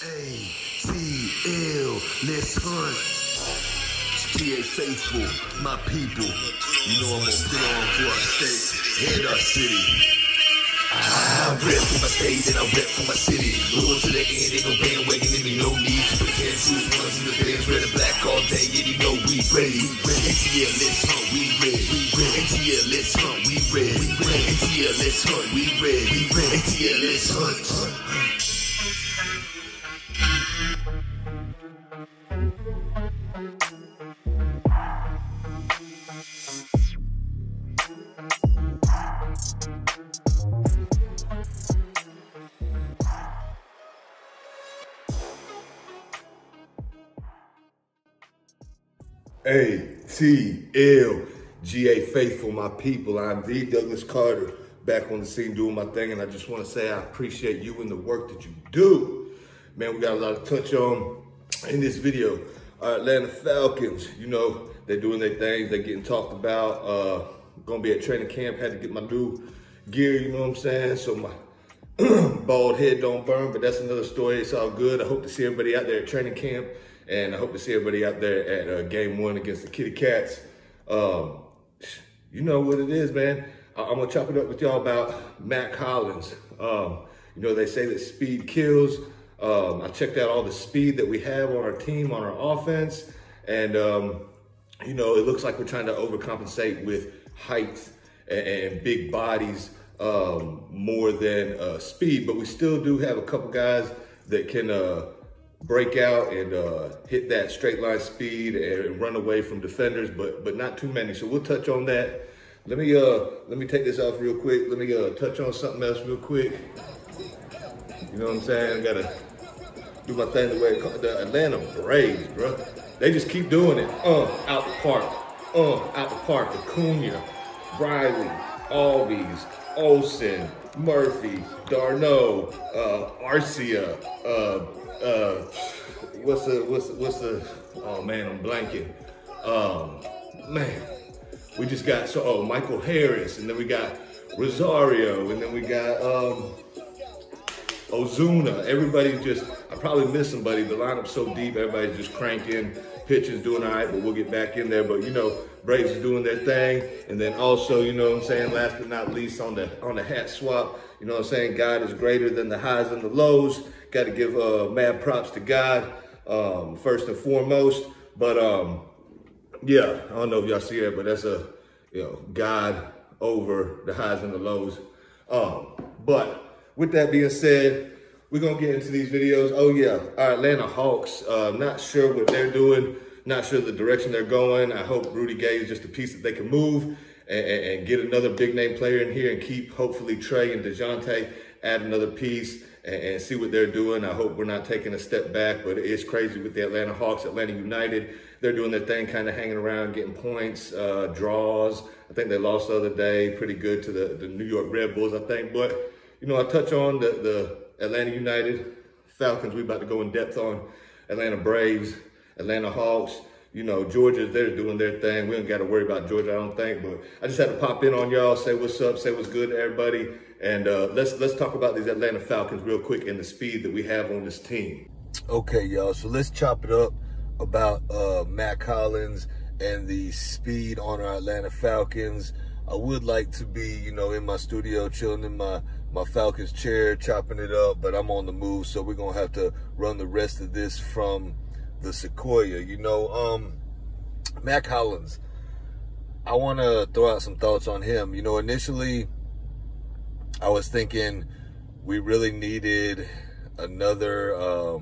ATL, let's hunt. GA.FAITHFUL, my people. You know I'm gonna put on for our state and our city. I rep for my state and I rep for my city. Loyal to the end, ain't no bandwagon in me, no need to pretend. Choose ones in the bands, red and black all day, and you know we ready. ATL, let's hunt, we ready. ATL, let's hunt, we ready. ATL, let's hunt, we ready. ATL, let's hunt. ATL.GA.FAITHFUL, my people. I'm the Douglas Carter, back on the scene doing my thing, and I just want to say I appreciate you and the work that you do. Man, we got a lot to touch on in this video. Our Atlanta Falcons, you know, they're doing their things, they're getting talked about. Gonna be at training camp, had to get my new gear, you know what I'm saying? So my bald head don't burn, but that's another story. It's all good. I hope to see everybody out there at training camp. And I hope to see everybody out there at game 1 against the Kitty Cats. You know what it is, man. I'm gonna chop it up with y'all about Mack Hollins. You know, they say that speed kills. I checked out all the speed that we have on our team, on our offense. And, you know, it looks like we're trying to overcompensate with height and big bodies more than speed. But we still do have a couple guys that can break out and hit that straight line speed and run away from defenders, but not too many. So we'll touch on that. Let me take this off real quick. Let me touch on something else real quick. You know what I'm saying? I gotta do my thing the way it's called. The Atlanta Braves, bro. They just keep doing it. Out the park. Out the park. Acuna, Riley, Albies, Olsen, Murphy, Darno, Arcia, what's the, oh man, I'm blanking. Man, we just got, Michael Harris, and then we got Rosario, and then we got Ozuna. Everybody just, I probably missed somebody. The lineup's so deep, everybody's just cranking. Pitching's doing all right, but we'll get back in there. But you know, Braves is doing their thing. And then also, you know what I'm saying, last but not least, on the hat swap, you know what I'm saying, God is greater than the highs and the lows. Got to give mad props to God, first and foremost. But yeah, I don't know if y'all see that, but that's a, you know, God over the highs and the lows. But with that being said, we're going to get into these videos. Oh yeah, our Atlanta Hawks, not sure what they're doing, not sure the direction they're going. I hope Rudy Gay is just a piece that they can move and get another big name player in here and keep hopefully Trey and DeJounte, add another piece and see what they're doing. I hope we're not taking a step back, but it's crazy with the Atlanta Hawks, Atlanta United. They're doing their thing, kind of hanging around, getting points, draws. I think they lost the other day, pretty good to the New York Red Bulls, I think. But, you know, I touch on the Atlanta United, Falcons, we about to go in depth on Atlanta Braves, Atlanta Hawks. You know, Georgia, they're doing their thing. We don't got to worry about Georgia, I don't think. But I just had to pop in on y'all, say what's up, say what's good to everybody. And let's talk about these Atlanta Falcons real quick and the speed that we have on this team. Okay, y'all, so let's chop it up about Mack Hollins and the speed on our Atlanta Falcons. I would like to be, you know, in my studio, chilling in my Falcons chair, chopping it up, but I'm on the move, so we're going to have to run the rest of this from the Sequoia. You know, Mack Hollins, I want to throw out some thoughts on him. You know, initially, I was thinking we really needed another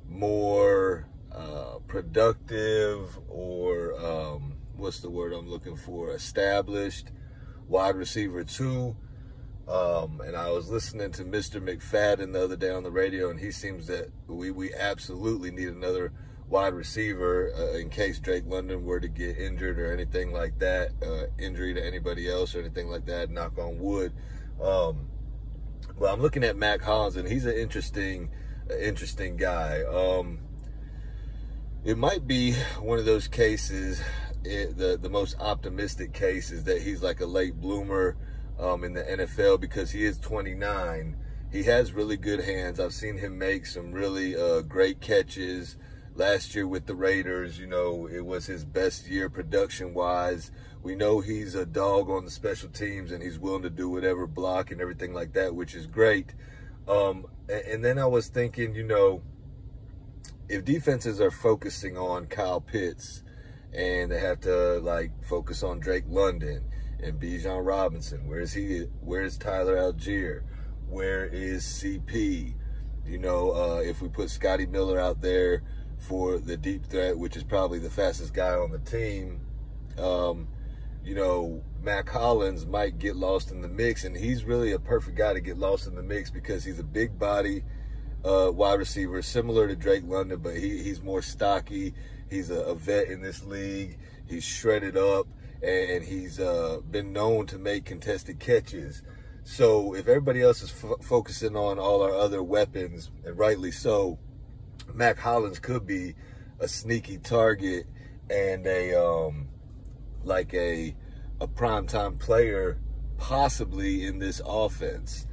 more productive or what's the word I'm looking for? Established wide receiver 2. And I was listening to Mr. McFadden the other day on the radio, and he seems that we absolutely need another wide receiver in case Drake London were to get injured or anything like that, injury to anybody else or anything like that, knock on wood. But I'm looking at Mack Hollins, and he's an interesting guy. It might be one of those cases, the most optimistic case is that he's like a late bloomer in the NFL, because he is 29 he has really good hands. I've seen him make some really great catches. Last year with the Raiders, you know, it was his best year production-wise. We know he's a dog on the special teams, and he's willing to do whatever, block and everything like that, which is great. And then I was thinking, you know, if defenses are focusing on Kyle Pitts and they have to, like, focus on Drake London and Bijan Robinson, where's he? Where's Tyler Algier? Where is CP? You know, if we put Scotty Miller out there for the deep threat, which is probably the fastest guy on the team, you know, Mack Hollins might get lost in the mix, and he's really a perfect guy to get lost in the mix because he's a big body wide receiver, similar to Drake London, but he's more stocky. He's a vet in this league. He's shredded up, and he's been known to make contested catches. So if everybody else is focusing on all our other weapons, and rightly so, Mack Hollins could be a sneaky target and a primetime player possibly in this offense.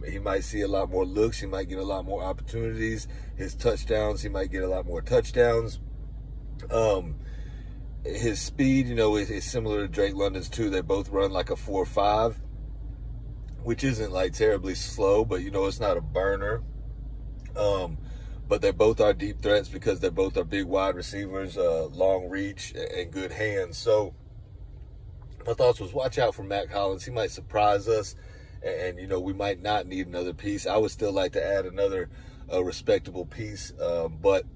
He might see a lot more looks. He might get a lot more opportunities. His touchdowns, he might get a lot more touchdowns. His speed, you know, is similar to Drake London's too. They both run like a 4.5, which isn't like terribly slow, but you know, it's not a burner. But they both are deep threats because they both are big wide receivers, long reach, and good hands. So my thoughts was watch out for Mack Hollins. He might surprise us, and you know, we might not need another piece. I would still like to add another respectable piece, but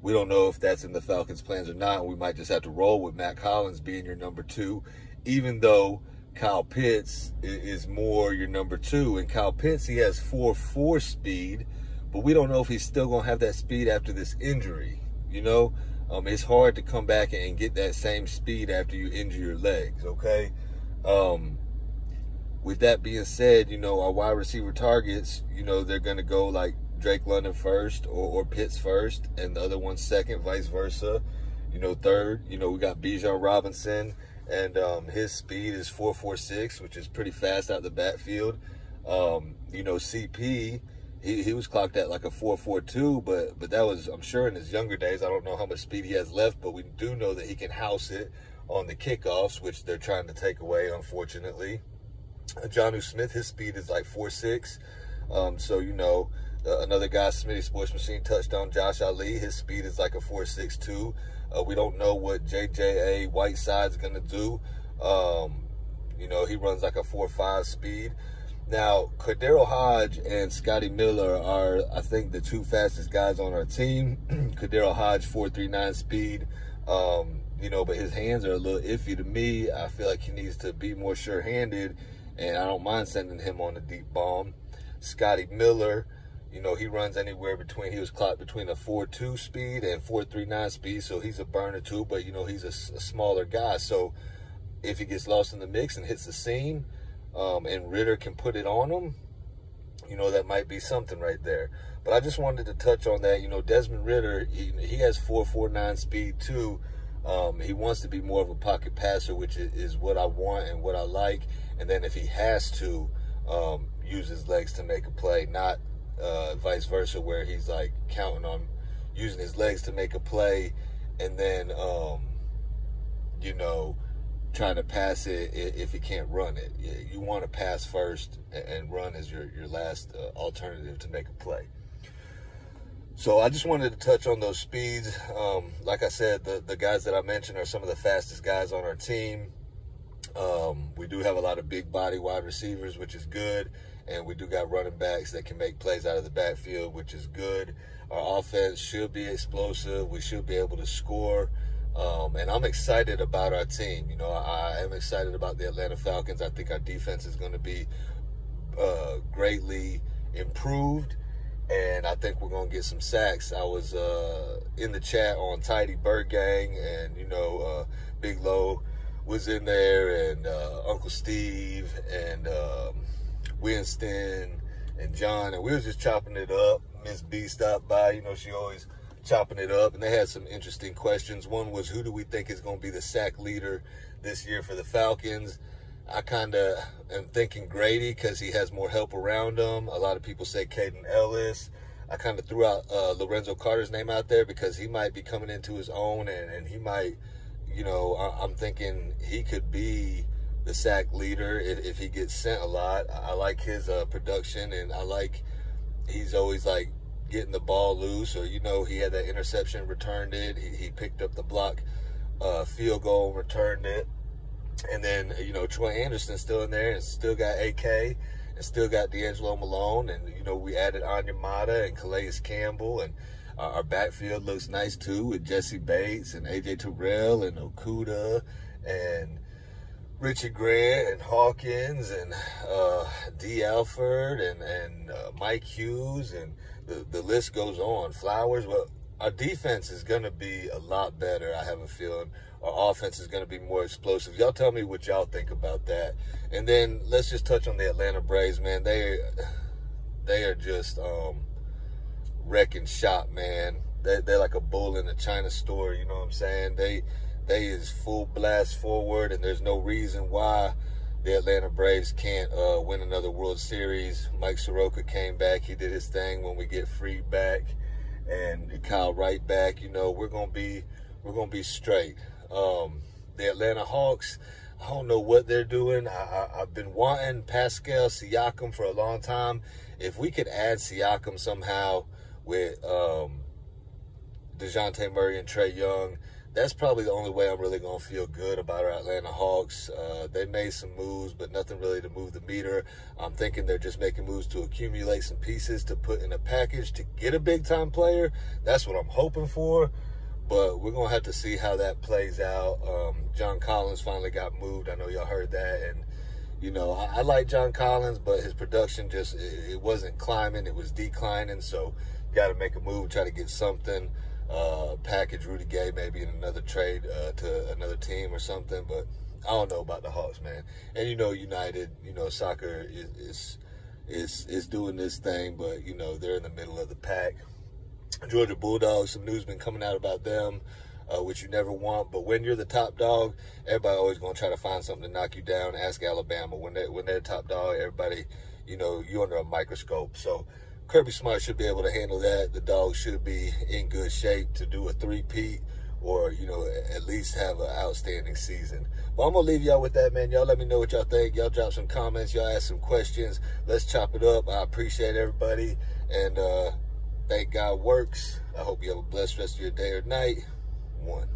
we don't know if that's in the Falcons' plans or not. We might just have to roll with Mack Hollins being your number 2, even though Kyle Pitts is more your number 2. And Kyle Pitts, he has 4.4 speed, but we don't know if he's still going to have that speed after this injury. You know, it's hard to come back and get that same speed after you injure your legs, okay? With that being said, you know, our wide receiver targets, you know, they're going to go like Drake London first or Pitts first, and the other one second, vice versa. You know, third, you know, we got Bijan Robinson, and his speed is 4.46, which is pretty fast out the backfield. You know, CP, he was clocked at like a 4.42, but that was, I'm sure, in his younger days. I don't know how much speed he has left, but we do know that he can house it on the kickoffs, which they're trying to take away, unfortunately. Jonnu Smith, his speed is like 4.6. So, you know, another guy, Smitty Sports Machine, touched on Josh Ali. His speed is like a 4.6 too. We don't know what JJA Whiteside's going to do. You know, he runs like a 4.5 speed. Now, Cordero Hodge and Scotty Miller are, I think, the 2 fastest guys on our team. Cordero Hodge, 4.39 speed. You know, but his hands are a little iffy to me. I feel like he needs to be more sure-handed, and I don't mind sending him on a deep bomb. Scotty Miller, you know, he runs anywhere between, he was clocked between a 4.2 speed and 4.39 speed, so he's a burner too, but, you know, he's a smaller guy. So if he gets lost in the mix and hits the seam, and Ritter can put it on him, you know, that might be something right there. But I just wanted to touch on that. You know, Desmond Ritter, he has 4.49 speed too. He wants to be more of a pocket passer, which is what I want and what I like. And then if he has to use his legs to make a play, not vice versa, where he's like counting on using his legs to make a play and then, you know, trying to pass it if he can't run it. You want to pass first and run as your last alternative to make a play. So I just wanted to touch on those speeds. Like I said, the guys that I mentioned are some of the fastest guys on our team. We do have a lot of big body wide receivers, which is good. And we do got running backs that can make plays out of the backfield, which is good. Our offense should be explosive. We should be able to score. And I'm excited about our team. You know, I am excited about the Atlanta Falcons. I think our defense is going to be greatly improved. And I think we're going to get some sacks. I was in the chat on Tidy Bird Gang, and, you know, Big Low was in there, and Uncle Steve, and Winston, and John, and we was just chopping it up. Miss B stopped by. You know, she always chopping it up, and they had some interesting questions. One was, who do we think is going to be the sack leader this year for the Falcons? I kind of am thinking Grady because he has more help around him. A lot of people say Caden Ellis. I kind of threw out Lorenzo Carter's name out there because he might be coming into his own, and he might, you know, I'm thinking he could be the sack leader if he gets sent a lot. I like his production, and I like he's always like getting the ball loose, or, you know, he had that interception, returned it. He picked up the block field goal, returned it. And then, you know, Troy Anderson's still in there and still got AK and still got D'Angelo Malone. And, you know, we added Onyemata and Calais Campbell. And our backfield looks nice, too, with Jesse Bates and A.J. Terrell and Okudah and Richie Grant and Hawkins and D. Alford and Mike Hughes. And the list goes on. Flowers. But our defense is going to be a lot better, I have a feeling. Our offense is going to be more explosive. Y'all tell me what y'all think about that. And then let's just touch on the Atlanta Braves, man. They are just wrecking shop, man. They're like a bull in a China store, you know what I'm saying? They is full blast forward, and there's no reason why the Atlanta Braves can't win another World Series. Mike Soroka came back. He did his thing when we get Freed back and Kyle Wright back. You know, we're gonna be straight. The Atlanta Hawks, I don't know what they're doing. I've been wanting Pascal Siakam for a long time. If we could add Siakam somehow with DeJounte Murray and Trae Young, that's probably the only way I'm really going to feel good about our Atlanta Hawks. They made some moves, but nothing really to move the meter. I'm thinking they're just making moves to accumulate some pieces to put in a package to get a big-time player. That's what I'm hoping for. But we're going to have to see how that plays out. John Collins finally got moved. I know y'all heard that. And, you know, I like John Collins, but his production just, it wasn't climbing. It was declining. So you got to make a move, try to get something. Package Rudy Gay maybe in another trade to another team or something. But I don't know about the Hawks, man. And, you know, United, you know, soccer is doing this thing. But, you know, they're in the middle of the pack. Georgia Bulldogs, some news been coming out about them, which you never want. But when you're the top dog, everybody always going to try to find something to knock you down. Ask Alabama. When they're top dog, everybody, you know, you're under a microscope. So Kirby Smart should be able to handle that. The Dogs should be in good shape to do a three-peat or, you know, at least have an outstanding season. But I'm going to leave y'all with that, man. Y'all let me know what y'all think. Y'all drop some comments. Y'all ask some questions. Let's chop it up. I appreciate everybody. And, thank God works. I hope you have a blessed rest of your day or night. 1.